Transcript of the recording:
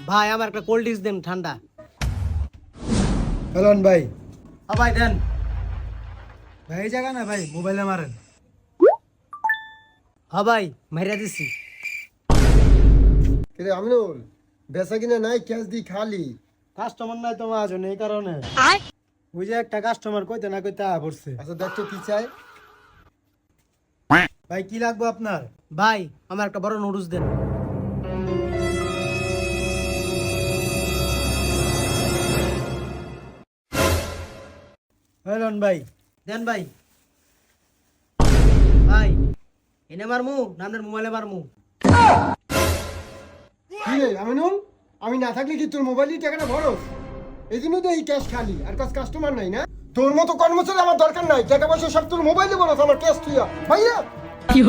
ভাই আমার একটা কোল্ড ড্রিঙ্কস দেন ঠান্ডা। চলুন ভাই। হ্যাঁ ভাই দেন। ভাই এই জায়গা না ভাই, মোবাইলে মারেন। হ্যাঁ ভাই মাইরা দিছি। কিরে আমিনুল, বেচা কিনা নাই, ক্যাশ দি খালি। কাস্টমার নাই তো মাজন, এই কারণে। ওই যে একটা কাস্টমার কইতে না কইতে পড়ছে। আচ্ছা দেখ তো কি চাই। ভাই কি লাগবে আপনার? ভাই আমার একটা বড় নুডলস দেন। হ্যালন ভাই। দেন ভাই। ভাই এনে মারমু না আপনার মোবাইলে মারমু? কি রে আমিনুল, আমি না থাকলে কি তোর মোবাইলের টাকাটা ভরস? এই জন্য তো এই ক্যাশ খালি, আর কাজ কাস্টমার নাই না। তোর মতো কর্মচারী আমার দরকার নাই, টাকা পয়সা সব তোর মোবাইলে ভরস, আমার ক্যাশ তুইয়া ভাইয়া। কি